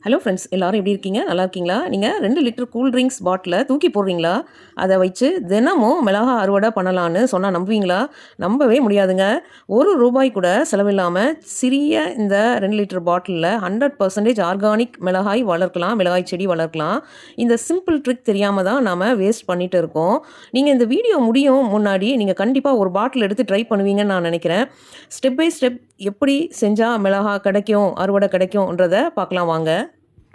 Hello friends, எல்லாரும் எப்படி இருக்கீங்க? நல்லா இருக்கீங்களா? நீங்க 2 லிட்டர் கூல் ட்ரிங்க்ஸ் பாட்டில தூக்கி போடுறீங்களா? அத வச்சு தினமும் மிளகா அறுவடை பண்ணலான்னு சொன்னா நம்புவீங்களா? நம்பவே முடியாதுங்க. ரூ. 1 கூட செலவில்லாம சிறிய இந்த 2 லிட்டர் பாட்டில்ல 100% ஆர்கானிக் மிளகாய் வளர்க்கலாம். மிளகாய் செடி வளர்க்கலாம். இந்த சிம்பிள் ட்ரிக் தெரியாம தான் நாம வேஸ்ட் பண்ணிட்டு இருக்கோம். நீங்க இந்த வீடியோ முடியும் முன்னாடி நீங்க கண்டிப்பா ஒரு பாட்டில் எடுத்து ட்ரை பண்ணுவீங்கன்னு நான் நெனைக்கிறேன். ஸ்டெப் பை ஸ்டெப் எப்படி செஞ்சா மிளகா கிடைக்கும், அறுவடை கிடைக்கும்ன்றத பார்க்கலாம் வாங்க.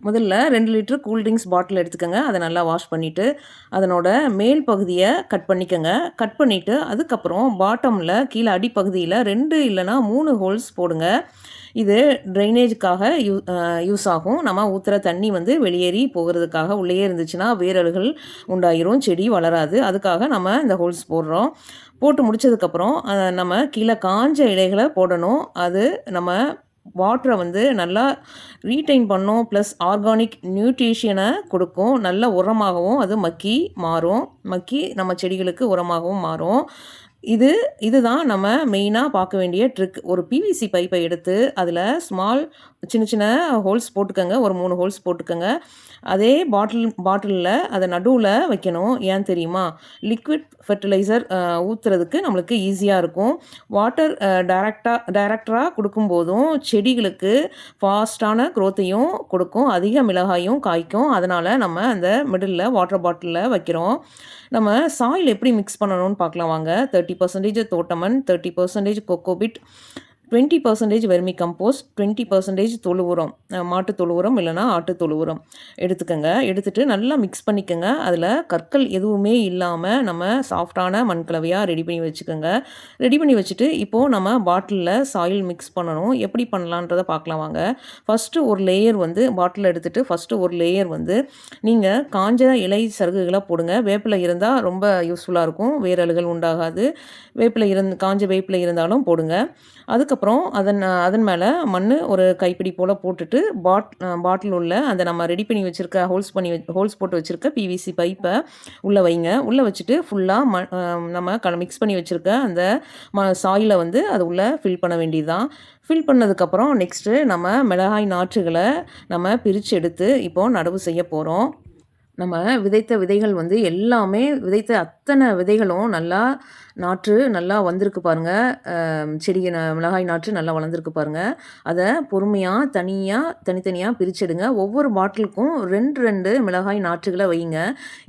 முதல்ல 2 லிட்டர் கூல் ட்ரிங்க்ஸ் பாட்டில் எடுத்துக்கங்க. அத நல்லா வாஷ் பண்ணிட்டு, அதனோட மேல் பகுதிய கட் பண்ணிக்கங்க. கட் பண்ணிட்டு, அதுக்கப்புறம் பாட்டம்ல கீழ அடிப்பகுதியில 2 இல்லன்னா 3 ஹோல்ஸ் போடுங்க. இது ட்ரைனேஜுக்காக யூஸ் ஆகும். நம்ம ஊத்துற தண்ணி வந்து வெளியேறி போகுறதுக்காக. உள்ளேயே இருந்துச்சுன்னா வேரல்கள் உண்டாயிரும். செடி வளராது. அதுக்காக நம்ம இந்த ஹோல்ஸ் போடுறோம். போட்டு முடிச்சதுக்கப்புறம், நம்ம கீழ காஞ்ச இலைகள போடணும். அது நம்ம வாட்டரை வந்து நல்லா ரீட்டைன் பண்ணும். ப்ளஸ் ஆர்கானிக் நியூட்ரிஷனை கொடுக்கும். நல்ல உரமாகவும் அது மக்கி மாறும். மக்கி நம்ம செடிகளுக்கு உரமாகவும் மாறும். இதுதான் நம்ம மெயினாக பார்க்க வேண்டிய ட்ரிக். ஒரு பிவிசி பைப்பை எடுத்து அதில் சின்ன சின்ன ஹோல்ஸ் போட்டுக்கோங்க. ஒரு 3 ஹோல்ஸ் போட்டுக்கோங்க. அதே பாட்டிலில் அதை நடுவில் வைக்கணும். ஏன் தெரியுமா? லிக்விட் ஃபெர்டிலைசர் ஊற்றுறதுக்கு நம்மளுக்கு ஈஸியாக இருக்கும். வாட்டர் டைரக்டாக கொடுக்கும்போதும் செடிகளுக்கு ஃபாஸ்ட்டான க்ரோத்தையும் கொடுக்கும். அதிக மிளகாயும் காய்க்கும். அதனால் நம்ம அந்த மிடில் வாட்டர் பாட்டிலில் வைக்கிறோம். நம்ம சாயில் எப்படி மிக்ஸ் பண்ணணும்னு பார்க்கலாம் வாங்க. 30% தோட்டமண், 30% கொக்கோபிட், 20% வெர்மி கம்போஸ்ட், 20% தொழு உரம், மாட்டு தொழு உரம் இல்லைனா ஆட்டு தொழு உரம் எடுத்துக்கோங்க. எடுத்துகிட்டு நல்லா மிக்ஸ் பண்ணிக்கோங்க. அதில் கற்கள் எதுவுமே இல்லாமல் நம்ம சாஃப்டான மண் கலவையாக ரெடி பண்ணி வச்சுக்கோங்க. ரெடி பண்ணி வச்சுட்டு இப்போது நம்ம பாட்டிலில் சாயில் மிக்ஸ் பண்ணணும். எப்படி பண்ணலான்றதை பார்க்கலாம் வாங்க. ஃபஸ்ட்டு ஒரு லேயர் வந்து பாட்டில் எடுத்துகிட்டு ஃபஸ்ட்டு ஒரு லேயர் வந்து நீங்கள் காஞ்ச இலை சருகுகளை போடுங்க. வேப்பிலை இருந்தால் ரொம்ப யூஸ்ஃபுல்லாக இருக்கும். வேரல்கள் உண்டாகாது. காஞ்ச வேப்பிலை இருந்தாலும் போடுங்க. அதுக்கப்புறம் அதன் மேலே மண் ஒரு கைப்பிடி போல் போட்டுட்டு பாட்டில் உள்ள அந்த நம்ம ரெடி பண்ணி வச்சுருக்க ஹோல்ஸ் போட்டு வச்சுருக்க பிவிசி பைப்பை உள்ளே வைங்க. உள்ளே வச்சுட்டு ஃபுல்லாக நம்ம மிக்ஸ் பண்ணி வச்சுருக்க அந்த சாயிலை வந்து அது உள்ளே ஃபில் பண்ண வேண்டியது தான். ஃபில் பண்ணதுக்கப்புறம் நெக்ஸ்ட்டு நம்ம மிளகாய் நாற்றுகளை நம்ம பிரித்து எடுத்து இப்போது நடவு செய்ய போகிறோம். நம்ம விதைத்த விதைகள் வந்து எல்லாமே விதைத்த அத்தனை விதைகளும் நல்லா வந்திருக்கு பாருங்கள். மிளகாய் நாற்று நல்லா வளர்ந்துருக்கு பாருங்கள். அதை பொறுமையாக தனித்தனியாக பிரிச்செடுங்க. ஒவ்வொரு பாட்டிலுக்கும் 2 மிளகாய் நாற்றுகளை வைங்க.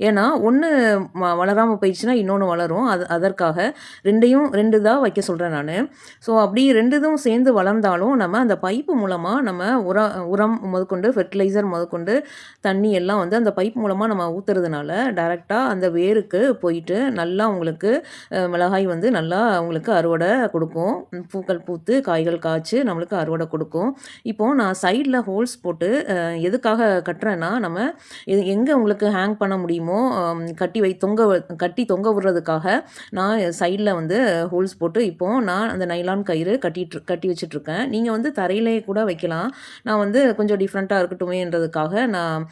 ஏன்னா ஒன்று வளராமல் போயிடுச்சுன்னா இன்னொன்று வளரும். அதற்காக 2 தான் வைக்க சொல்கிறேன் நான். ஸோ அப்படி 2 சேர்ந்து வளர்ந்தாலும் நம்ம அந்த பைப்பு மூலமாக நம்ம உரம் முதற்கொண்டு ஃபெர்டிலைசர் முதற்கொண்டு தண்ணி எல்லாம் வந்து அந்த பைப் மூலமாக நம்ம ஊற்றுறதுனால டைரெக்டாக அந்த வேருக்கு போயிட்டு நல்லா உங்களுக்கு மிளகாய் வந்து நல்லா உங்களுக்கு அறுவடை கொடுக்கும். பூக்கள் பூத்து காய்கள் காய்ச்சி நம்மளுக்கு அறுவடை கொடுக்கும். இப்போது நான் சைடில் ஹோல்ஸ் போட்டு எதுக்காக கட்டுறேன்னா, நம்ம எங்கே உங்களுக்கு ஹேங் பண்ண முடியுமோ கட்டி தொங்க விடுறதுக்காக நான் சைடில் வந்து ஹோல்ஸ் போட்டு இப்போது நான் அந்த நைலான் கயிறு கட்டி வச்சிட்ருக்கேன். நீங்கள் வந்து தரையிலே கூட வைக்கலாம். நான் வந்து கொஞ்சம் டிஃப்ரெண்ட்டாக இருக்கட்டுமேன்றதுக்காக நான்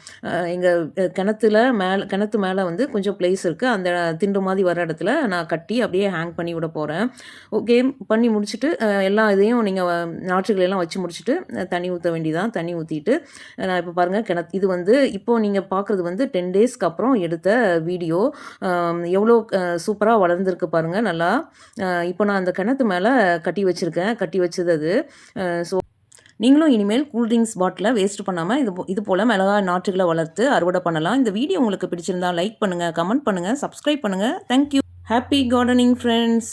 எங்கள் கிணத்து மேலே வந்து கொஞ்சம் பிளேஸ் இருக்குது. அந்த திண்டு மாதிரி வர இடத்துல நான் கட்டி அப்படியே ஹேங் பண்ணி விட போகிறேன். ஓகே, பண்ணி முடிச்சுட்டு எல்லா இதையும் நீங்கள் நாற்றுகளெல்லாம் வச்சு முடிச்சுட்டு தண்ணி ஊற்ற வேண்டியதான். தண்ணி ஊற்றிட்டு நான் இப்போ பாருங்கள் இது வந்து இப்போது நீங்கள் பார்க்குறது வந்து 10 டேஸ்க்கு அப்புறம் எடுத்த வீடியோ. எவ்வளோ சூப்பராக வளர்ந்துருக்கு பாருங்கள் நல்லா. இப்போ நான் அந்த கிணத்து மேலே கட்டி வச்சது அது. ஸோ நீங்களும் இனிமேல் கூல்ட்ரிங்க்ஸ் பாட்டிலை வேஸ்ட் பண்ணாமல் இது போல் மிளகாய் நாற்றுகளை வளர்த்து அறுவடை பண்ணலாம். இந்த வீடியோ உங்களுக்கு பிடிச்சிருந்தா லைக் பண்ணுங்கள், கமெண்ட் பண்ணுங்கள், சப்ஸ்கிரைப் பண்ணுங்கள். தேங்க்யூ. Happy gardening friends.